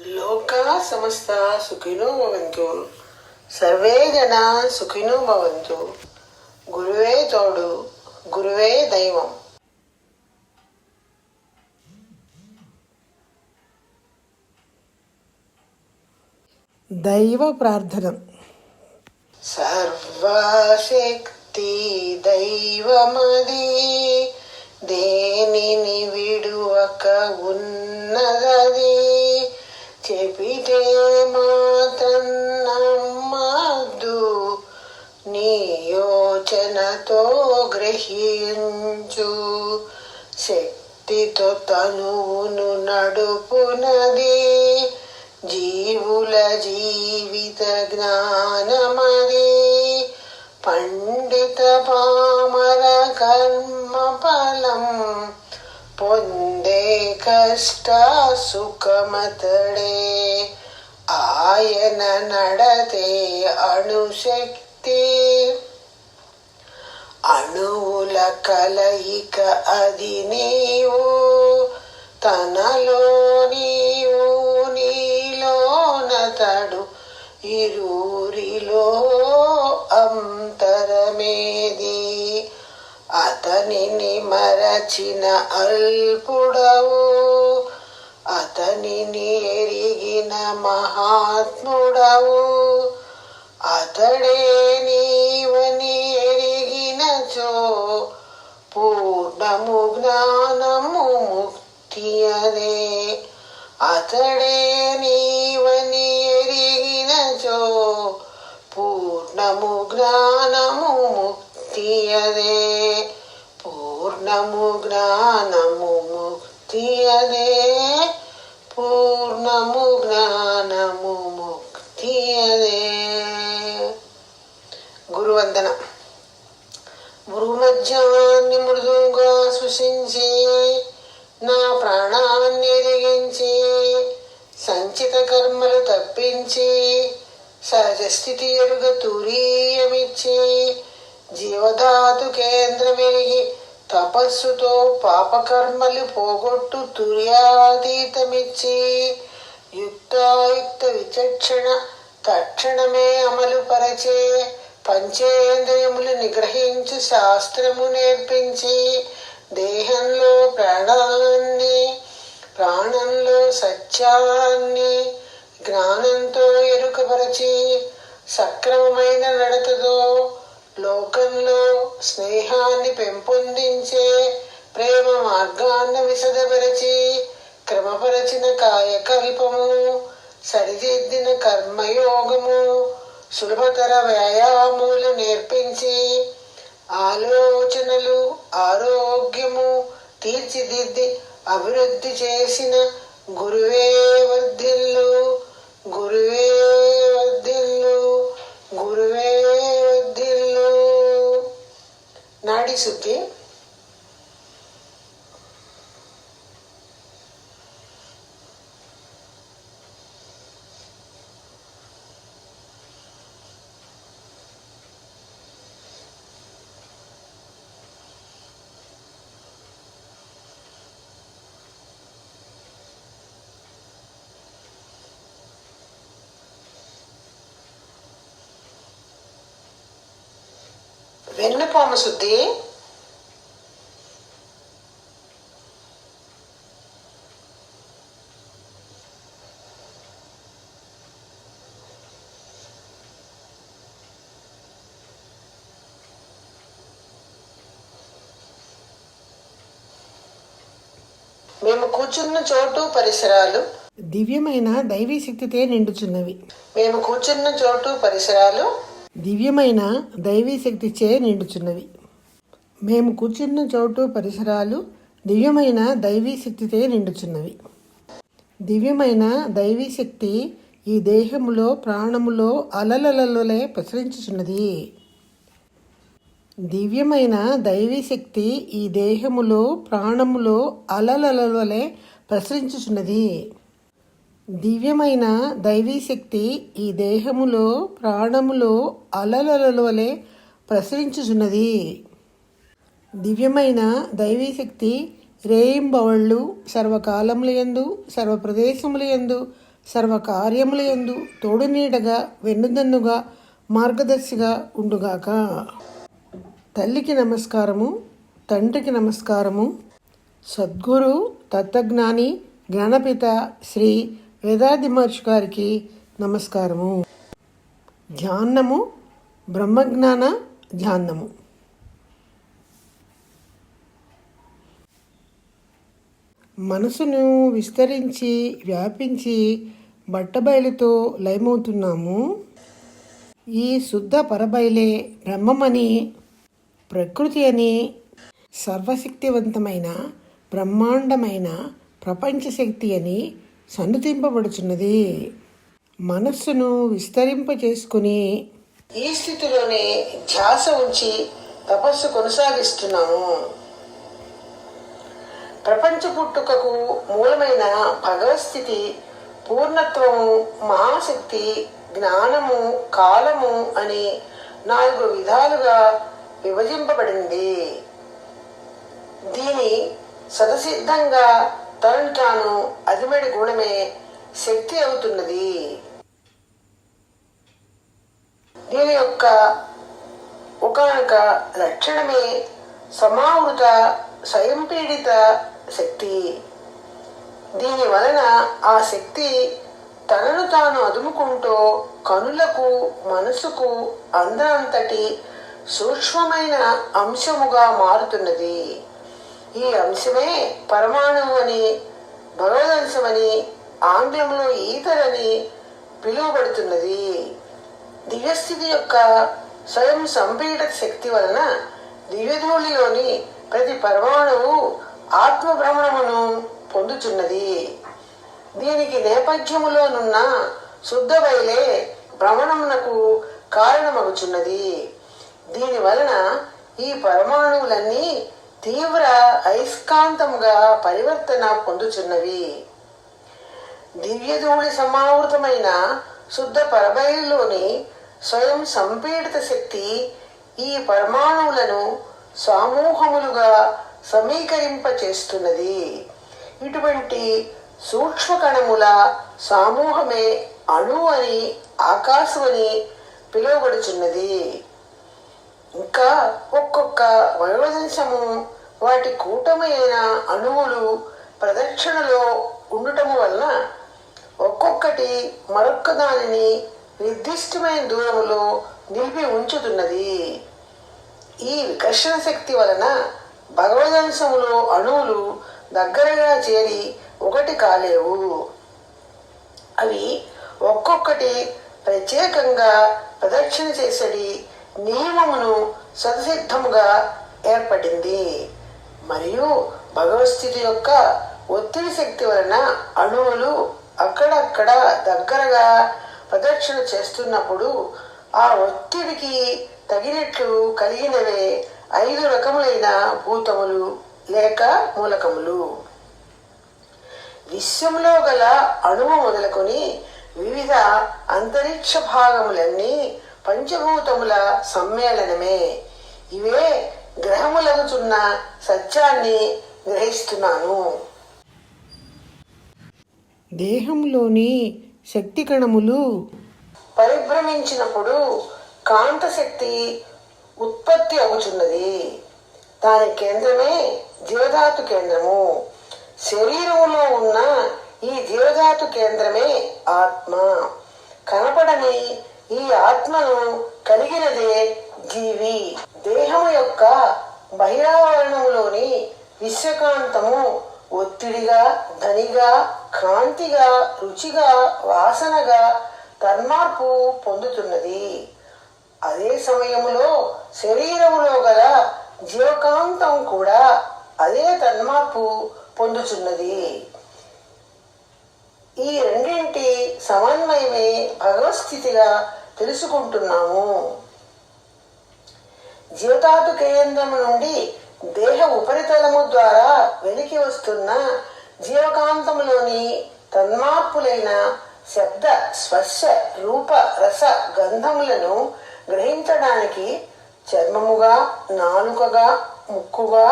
లోకా సమస్త సుఖినో భవంతు. సర్వే జనా సుఖినో భవంతు. గురువే తోడు, గురువే దైవం. దైవ ప్రార్థన. సర్వశక్తి దైవమది, దేనిని విడువక ఉన్నదది. చెప్పితే మాత్రం నమ్మద్దు, నీ యోచనతో గ్రహించు. శక్తితో తనువును నడుపునది, జీవుల జీవిత జ్ఞానమది. పండిత పామర కర్మ ఫలం పొందే కష్ట సుఖమతడే. ఆయన నడతే అణుశక్తి, అణువుల కలయిక అది నీవు. తనలో నీవు, నీలోనతడు, ఇరువురిలో అంతరమేది. అతనిని మరచిన అల్పుడవు, అతనిని ఎరిగిన మహాత్ముడవు. అతడే నీవని ఎరిగినచో, పూర్ణము జ్ఞానము ముక్తి అదే. అతడే నీవని ఎరిగినచో, పూర్ణము జ్ఞానము ముక్తి అదే. పూర్ణము జ్ఞానము ముక్తి అదే. పూర్ణము జ్ఞానము ముక్తి అదే. గురువందన. భూమధ్యాన్ని మృదువుగా స్పృశించి, నా ప్రాణాన్ని ఎరిగించి, సంచిత కర్మలు తప్పించి, సహజస్థితి ఎరుగ తురీయమిచ్చి, జీవధాతు కేంద్రమెరిగి తపస్సుతో పాపకర్మలు పోగొట్టు తుర్యాతీతమిచ్చి, యుక్తాయుక్త విచక్షణ తక్షణమే అమలు పరచే, పంచేంద్రియములు నిగ్రహించి శాస్త్రము నేర్పించి, దేహంలో ప్రాణాన్ని, ప్రాణంలో సత్యాన్ని జ్ఞానంతో ఎరుకపరచి, సక్రమమైన నడతతో లోకంలో స్నేహాన్ని పెంపొందించే ప్రేమ మార్గాన్ని విశదపరచి, క్రమపరచిన కాయకల్పము, సరిదిద్దిన కర్మయోగము, సులభతర వ్యాయామములు నేర్పించి, ఆలోచనలు ఆరోగ్యము తీర్చిదిద్ది అభివృద్ధి చేసిన గురువే వర్ధిల్లు, గురువే వర్ధిల్లు, గురువే వర్ధిల్లు. నాడి శుద్ధి. వెన్నుపాము శుద్ధి. మేము కూర్చున్న చోటు పరిసరాలు దివ్యమైన దైవీ శక్తితే నిండుచున్నవి. మేము కూర్చున్న చోటు పరిసరాలు దివ్యమైన దైవీ శక్తిచే నిండుచున్నవి. మేము కూర్చున్న చోటు పరిసరాలు దివ్యమైన దైవీ శక్తితే నిండుచున్నవి. దివ్యమైన దైవీ శక్తి ఈ దేహములో ప్రాణములో అలలలలే ప్రసరించుచున్నది. దివ్యమైన దైవీ శక్తి ఈ దేహములో ప్రాణములో అలలలలే ప్రసరించుచున్నది. దివ్యమైన దైవీ శక్తి ఈ దేహములో ప్రాణములో అలలలవలే ప్రసరించుచున్నది. దివ్యమైన దైవీ శక్తి రేయింబవళ్ళు సర్వకాలములయందు సర్వప్రదేశములయందు సర్వకార్యములయందు తోడునీడగా వెన్నుదన్నుగా మార్గదర్శిగా ఉండుగాక. తల్లికి నమస్కారము, తండ్రికి నమస్కారము. సద్గురు తత్వజ్ఞాని జ్ఞానపిత శ్రీ వేదాద్రి మహర్షి గారికి నమస్కారము. ధ్యానము బ్రహ్మజ్ఞాన ధ్యానము. మనసును విస్తరించి వ్యాపించి బట్టబయలుతో లయమవుతున్నాము. ఈ శుద్ధ పరబయలే బ్రహ్మమని, ప్రకృతి అని, సర్వశక్తివంతమైన బ్రహ్మాండమైన ప్రపంచ శక్తి అని సన్నుతింపబడుచున్నది. మనస్సును విస్తరింప చేసుకుని ఈ స్థితిలోనే ధ్యాస ఉంచి తపస్సు కొనసాగిస్తున్నాము. ప్రపంచ పుట్టుకకు మూలమైన భగవస్థితి, పూర్ణత్వము, మహాశక్తి, జ్ఞానము, కాలము అని 4 విధాలుగా విభజింపబడింది. దీని సదసిద్ధంగా తనను తాను అదిమడి గుణమే శక్తి అవుతున్నది. దీని యొక్క ఒకానొక లక్షణమే సమావృత స్వయంపీడిత శక్తి. దీని వలన ఆ శక్తి తనను తాను అదుముకుంటూ కనులకు మనసుకు అందనంతటి సూక్ష్మమైన అంశముగా మారుతున్నది. ఈ అంశమే పరమాణువు అని, భగవదంశమని, ఆంగ్లంలో ఈథర్ అని పిలువబడుతున్నది. దివ్యస్థితి యొక్క స్వయం సంపీడిత శక్తి వలన దివ్యధూళిలోని ప్రతి పరమాణువు ఆత్మభ్రమణమును పొందుచున్నది. దీనికి నేపథ్యములోనున్న శుద్ధ బయలే భ్రమణమునకు కారణమగుచున్నది. దీని వలన ఈ పరమాణువులన్నీ తీవ్ర అయస్కాంతముగా పరివర్తన పొందుచున్నవి. దివ్యధూళి సమావృతమైన శుద్ధ పరబయలులోని స్వయం సంపీడిత శక్తి ఈ పరమాణువులను సమూహములుగా సమీకరింప చేస్తున్నది. ఇటువంటి సూక్ష్మ కణముల సమూహమే అణువు అని, ఆకాశమని పిలువబడుచున్నది. ఇంకా ఒక్కొక్క వైవదంశము వాటి కూటమైన అణువులు ప్రదక్షిణలో ఉండటము వలన ఒక్కొక్కటి మరొక్క దానిని నిర్దిష్టమైన దూరములో నిలిపి ఉంచుతున్నది. ఈ వికర్షణ శక్తి వలన భగవదంశములో అణువులు దగ్గరగా చేరి ఒకటి కాలేవు. అవి ఒక్కొక్కటి ప్రత్యేకంగా ప్రదక్షిణ చేసడి నియమమును స్వతసిద్ధముగా ఏర్పడింది. మరియు భగవస్థితి యొక్క ఒత్తిడి శక్తి వలన అణువులు అక్కడక్కడ దగ్గరగా ప్రదక్షిణ చేస్తున్నప్పుడు ఆ ఒత్తిడికి తగినట్లు కలిగినవే 5 రకములైన భూతములు లేక మూలకములు. విశ్వంలో గల అణువు మొదలుకొని వివిధ అంతరిక్ష భాగములన్నీ పంచభూతముల సమ్మేళనమే. ఇవే గ్రహములగుచున్న సత్యాన్ని గ్రహిస్తున్నాను. దేహంలోని శక్తి కణములు పరిభ్రమించినప్పుడు కాంతశక్తి ఉత్పత్తి అవుతున్నది. దాని కేంద్రమే జీవధాతు కేంద్రము. శరీరములో ఉన్న ఈ జీవధాతు కేంద్రమే ఆత్మ. కనపడని ఈ ఆత్మను కలిగినదే జీవి. దేహము యొక్క బహిరావరణములోని విశ్వకాంతము ఒత్తిడిగా, ధనిగా, కాంతిగా, రుచిగా, వాసనగా తన్మార్పు పొందుతున్నది. అదే సమయములో శరీరములో గల జీవకాంతం కూడా అదే తన్మార్పు పొందుతున్నది. ఈ రెండింటి సమన్వయమే భగవస్థితిగా తెలుసుకుంటున్నాము. జీవధాతు కేంద్రము నుండి దేహ ఉపరితలము ద్వారా వెలికి వస్తున్న జీవకాంతములోని తన్మార్పులైన శబ్ద, స్పర్శ, రూప, రస, గంధములను గ్రహించడానికి చర్మముగా, నాలుకగా, ముక్కుగా,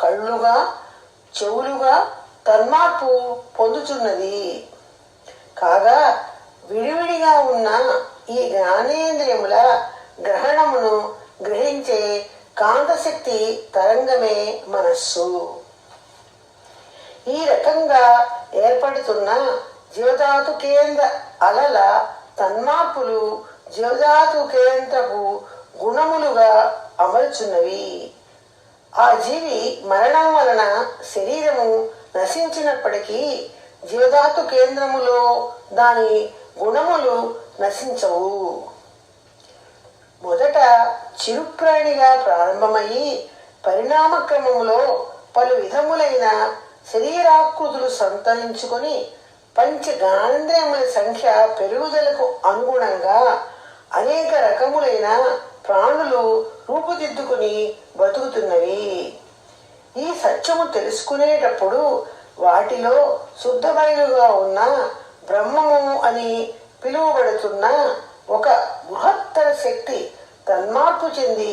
కళ్ళుగా, చెవులుగా తన్మార్పు పొందుతున్నది. కాగా విడివిడిగా ఉన్న ఈ జ్ఞానేంద్రియముల గ్రహణమును గ్రహించే కాంతశక్తి తరంగమే మనస్సు. ఈ రకంగా ఏర్పడుతున్న జీవధాతు కేంద్ర అలల తన్మార్పులు జీవధాతు కేంద్రపు గుణములుగా అమలుచున్నవి. ఆ జీవి మరణం వలన శరీరము నశించినప్పటికీ జీవధాతు కేంద్రములో దాని గుణములు నశించవు. మొదట చిరుప్రాణిగా ప్రారంభమయ్యి పరిణామ క్రమములో పలు విధములైన శరీరాకృతులు సంతరించుకొని పంచ జ్ఞానేంద్రియముల సంఖ్య పెరుగుదలకు అనుగుణంగా అనేక రకములైన ప్రాణులు రూపుదిద్దుకుని బతుకుతున్నవి. ఈ సత్యము తెలుసుకునేటప్పుడు వాటిలో శుద్ధబయలుగా ఉన్న బ్రహ్మము అని పిలువబడుతున్న ఒక బృహత్తర శక్తి తన్మార్పు చెంది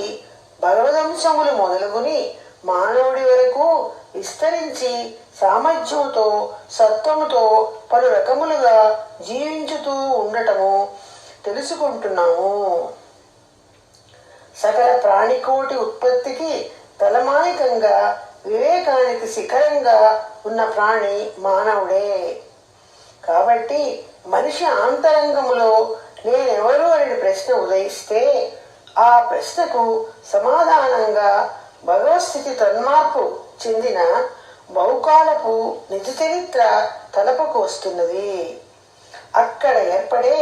భగవదంశములు మొదలుగుని మానవుడి వరకు విస్తరించి సామర్థ్యముతో సత్వముతో పలు రకములుగా జీవించుతూ ఉండటము తెలుసుకుంటున్నాము. సకల ప్రాణికోటి ఉత్పత్తికి తలమానికంగా వివేకానికి శిఖరంగా ఉన్న ప్రాణి మానవుడే. కాబట్టి మనిషి ఆంతరంగములో నేనెవరు అనే ప్రశ్న ఉదయిస్తే ఆ ప్రశ్నకు సమాధానంగా భగవస్థితి తన్మార్పు చెందిన బహుకాలపు నిజ చరిత్ర తలపుకు వస్తున్నది. అక్కడ ఏర్పడే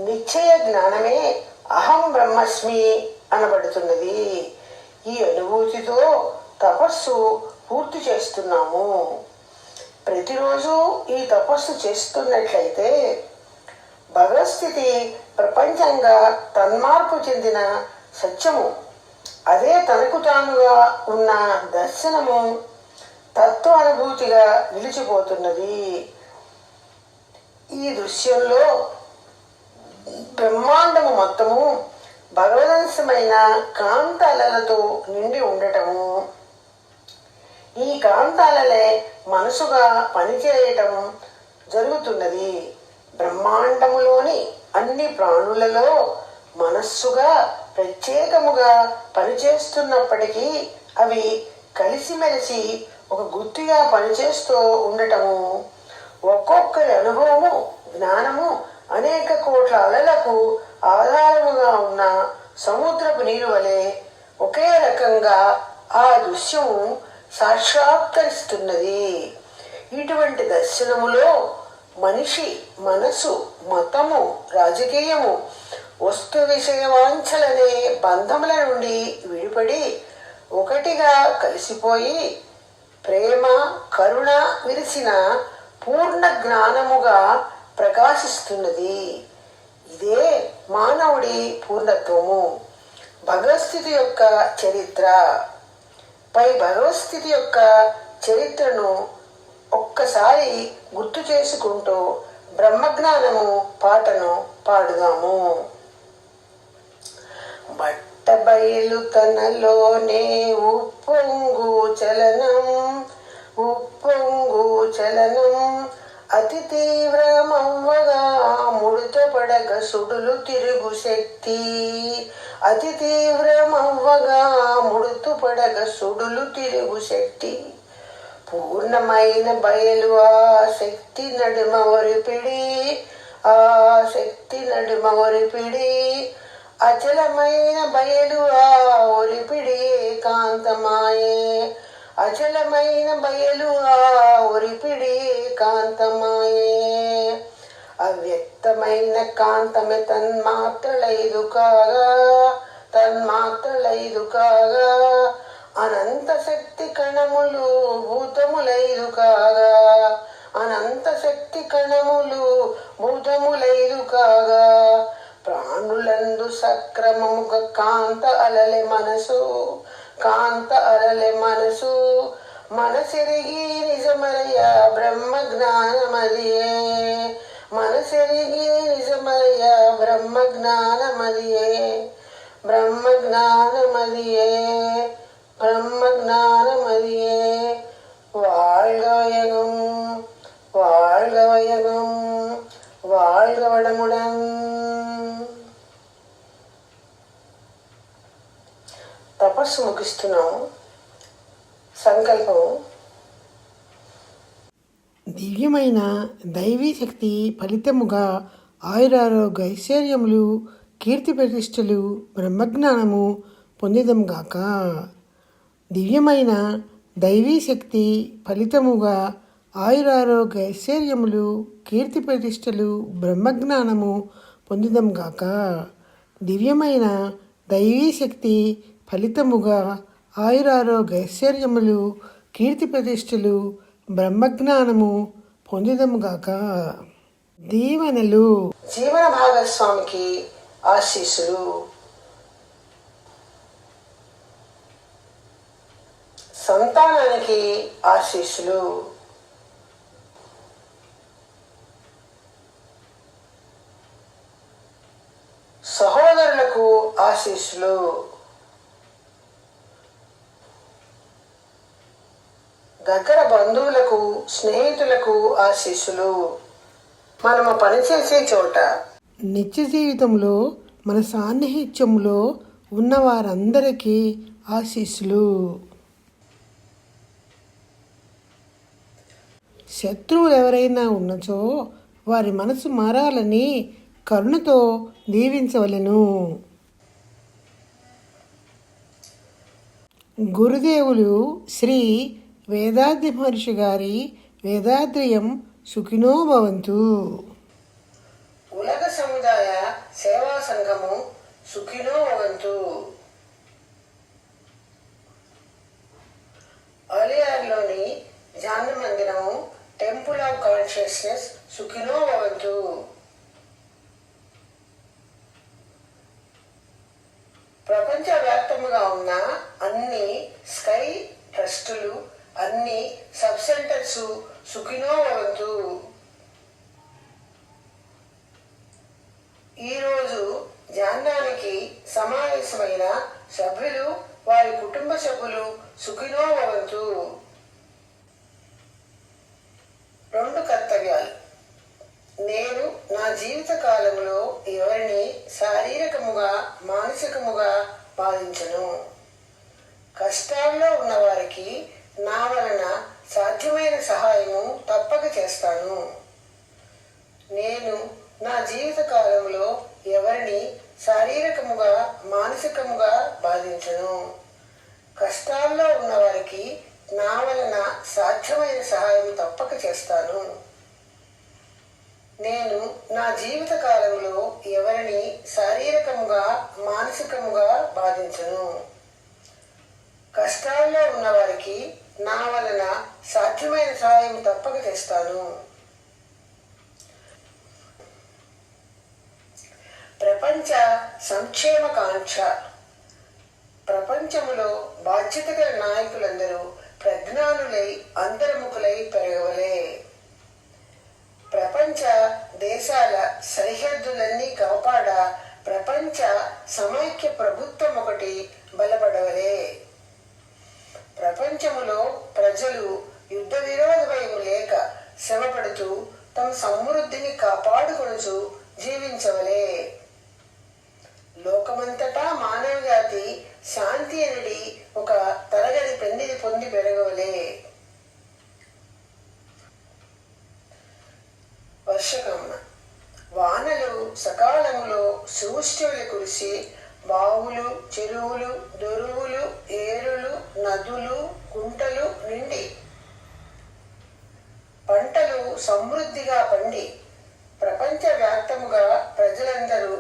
నిశ్చయ జ్ఞానమే అహం బ్రహ్మస్మి అనబడుతున్నది. ఈ అనుభూతితో తపస్సు పూర్తి చేస్తున్నాము. ప్రతిరోజు ఈ తపస్సు చేస్తున్నట్లయితే భగవస్థితి ప్రపంచంగా తన్మార్పు చెందిన సత్యము, అదే తనకు తానుగా ఉన్న దర్శనము తత్వ అనుభూతిగా నిలిచిపోతున్నది. ఈ దృశ్యంలో బ్రహ్మాండము మొత్తము భగవదంశమైన కాంతాలతో నిండి ఉండటము, ఈ కాంతాలలే మనసుగా పనిచేయటం జరుగుతున్నది. బ్రహ్మాండములోని అన్ని ప్రాణులలో మనస్సుగా ప్రత్యేకముగా పనిచేస్తున్నప్పటికీ అవి కలిసిమెలిసి ఒక గుత్తిగా పనిచేస్తూ ఉండటము, ఒక్కొక్కరి అనుభవము జ్ఞానము అనేక కోట్ల అలలకు ఆధారముగా ఉన్న సముద్రపు నీరు వలె ఒకే రకంగా ఆ దృశ్యము సాక్షాత్కరిస్తున్నది. ఇటువంటి దర్శనములో మనిషి మనసు, మతము, రాజకీయము, వస్తు విషయవాంఛలనే బంధముల నుండి విడిపడి ఒకటిగా కలిసిపోయి ప్రేమ, కరుణ విరిసిన పూర్ణ జ్ఞానముగా ప్రకాశిస్తున్నది. ఇదే మానవుడి పూర్ణత్వము. భగవస్థితి యొక్క చరిత్ర. పై భగవస్థితి యొక్క చరిత్రను ఒక్కసారి గుర్తు చేసుకుంటూ బ్రహ్మజ్ఞానము పాటను పాడుదాము. బట్టబయలు తనలోనే ఉప్పొంగు చలనం, ఉప్పొంగు చలనం అతి తీవ్రమవ్వగా ముడత పడగ సుడులు తిరుగు శక్తి, అతి తీవ్రమవ్వగా ముడుతు పడగ సుడులు తిరుగు శక్తి. పూర్ణమైన బయలు ఆ శక్తి నడుమ ఒరిపిడి, ఆ శక్తి నడుమ ఒరిపిడి. అచలమైన బయలు ఆ ఒరిపిడి కాంతమాయే, అచలమైన బయలు ఆ ఒరిపిడి కాంతమాయే. అవ్యక్తమైన కాంతమే తన్మాత్రలైదు కాగా, తన్మాత్రలైదు కాగా. అనంత శక్తి కణములు భూతములైదు కాగా, అనంత శక్తి కణములు భూతములైదు కాగా. ప్రాణులందు సక్రమముగ కాంత అలలే మనసు, కాంత అలలే మనసు. మనసెరిగి నిజమరయ బ్రహ్మ జ్ఞానమదియే, మనసెరిగి నిజమరయ బ్రహ్మ జ్ఞానమదియే, బ్రహ్మ జ్ఞానమదియే, బ్రహ్మ జ్ఞానమదియే. வாழ்க வையகம், வாழ்க வையகம், ఆచరిస్తున్నాం. సంకల్పం. దివ్యమైన దైవీ శక్తి ఫలితముగా ఆయురారోగ్య ఐశ్వర్యములు, కీర్తి ప్రతిష్టలు, బ్రహ్మజ్ఞానము పొందిదంగాక. దివ్యమైన దైవీ శక్తి ఫలితముగా ఆయురారోగ్య ఐశ్వర్యములు, కీర్తి ప్రతిష్టలు, బ్రహ్మజ్ఞానము పొందిదంగాక. దివ్యమైన దైవీ శక్తి ఫలితముగా ఆయురారోగ్య ఐశ్వర్యములు, కీర్తి ప్రతిష్టలు, బ్రహ్మజ్ఞానము పొందిదంగాక. దీవెనలు. జీవన భాగస్వామికి ఆశీస్సులు. సంతానానికి ఆశీస్సులు. సహోదరులకు ఆశీస్సులు. దగ్గర బంధువులకు, స్నేహితులకు ఆశీస్సులు. మనము పనిచేసే చోట, నిత్య జీవితంలో మన సాన్నిహిత్యంలో ఉన్న వారందరికీ ఆశీస్సులు. శత్రువులు ఎవరైనా ఉన్నచో వారి మనసు మారాలని కరుణతో దీవించవలెను. గురుదేవులు శ్రీ వేదాద్రి మహర్షి గారి వేదాద్రియం సుఖినో భవంతు. ఉలగ సముదాయ సేవా సంఘము సుఖినో భవంతు. అలియార్లోని ధ్యాన మందిరము టెంపుల్ ఆఫ్ కాన్షియస్నెస్ సుఖినో భవంతు. ప్రపంచవ్యాప్తముగా ఉన్న అన్ని స్కై ట్రస్టులు, అన్ని సబ్ సెంటర్స్ సుఖినో భవంతు. ఈరోజు ధ్యానానికి సమావేశమైన సభ్యులు, వారి కుటుంబ సభ్యులు సుఖినో భవంతు. 2 కర్తవ్యాలు. నేను నా జీవిత కాలంలో ఎవరిని శారీరకముగా, మానసికముగా బాధించను. కష్టాల్లో ఉన్నవారికి నా వలన సాధ్యమైన సహాయము తప్పక చేస్తాను. నేను నా జీవిత కాలంలో ఎవరిని శారీరకముగా, మానసికముగా బాధించను. కష్టాల్లో ఉన్నవారికి నా వలన సాధ్యమైన సహాయం తప్పక చేస్తాను. నేను నా జీవిత కాలంలో ఎవరిని శారీరకముగా, మానసికముగా బాధించను. కష్టాల్లో ఉన్నవారికి నా వలన సాధ్యమైన సహాయం తప్పక చేస్తాను. ప్రపంచ సంక్షేమ కాంక్ష. ప్రపంచములో బాధ్యత గల నాయకులందరూ ప్రజ్ఞానులై అంతర్ముఖులై పెరగవలే. ప్రపంచ దేశాల సరిహద్దులన్నీ కాపాడ ప్రపంచ సమైక్య ప్రభుత్వం ఒకటి బలపడవలే. ప్రపంచములో ప్రజలు యుద్ధ విరోధ భయం లేక శ్రమపడుతూ తమ సమృద్ధిని కాపాడుకొనుచు జీవించవలే. లోకమంతటా మానవ జాతి శాంతి అనేది ఒక తరగతి పెన్నిది పొంది పెరగవలే. వర్షకామన. వానలు సకాలంలో సృష్టివలె కురిసి బావులు, చెరువులు, దొరువులు, ఏరులు, నదులు, కుంటలు నిండి పంటలు సమృద్ధిగా పండి ప్రపంచవ్యాప్తముగా ప్రజలందరూ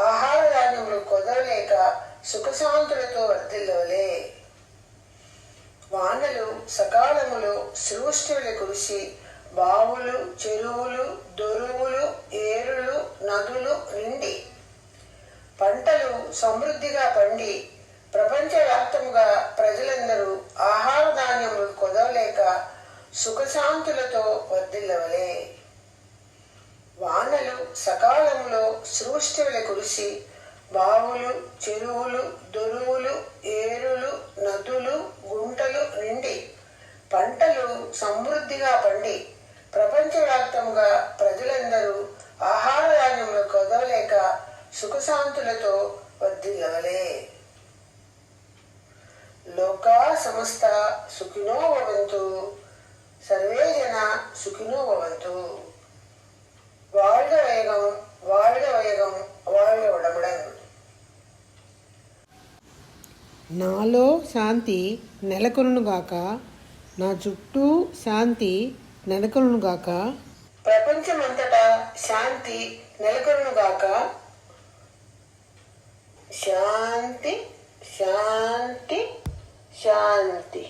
ఆహార ధాన్యములు కొదవలేక సుఖశాంతులతో వర్ధిల్లవలే. వానలు సకాలములో సృష్టివలె కురిసి బావులు, చెరువులు, దొరువులు, ఏరులు, నదులు నిండి పంటలు సమృద్ధిగా పండి ప్రపంచవ్యాప్తముగా ప్రజలందరూ ఆహార ధాన్యములు కొదవలేక సుఖశాంతులతో వర్ధిల్లవలే. వానలు సకాలంలో సృష్టివలె కురిసి బావులు, చెరువులు, దొరువులు, ఏరులు, నదులు, గుంటలు నిండి పంటలు సమృద్ధిగా పండి ప్రపంచవ్యాప్తముగా ప్రజలందరూ ఆహార ధాన్యములు కొదవలేక సుఖశాంతులతో వర్ధిల్లవలే. సుఖినో భవంతు. సర్వే జన సుఖినో భవంతు. வாழ்க வையகம், வாழ்க வையகம், வாழ்க வளமுடன். నాలో శాంతి నెలకొనుగాక, నా చుట్టూ శాంతి నెలకొనుగాక, ప్రపంచమంతటా శాంతి నెలకొనుగాక. శాంతి శాంతి శాంతి.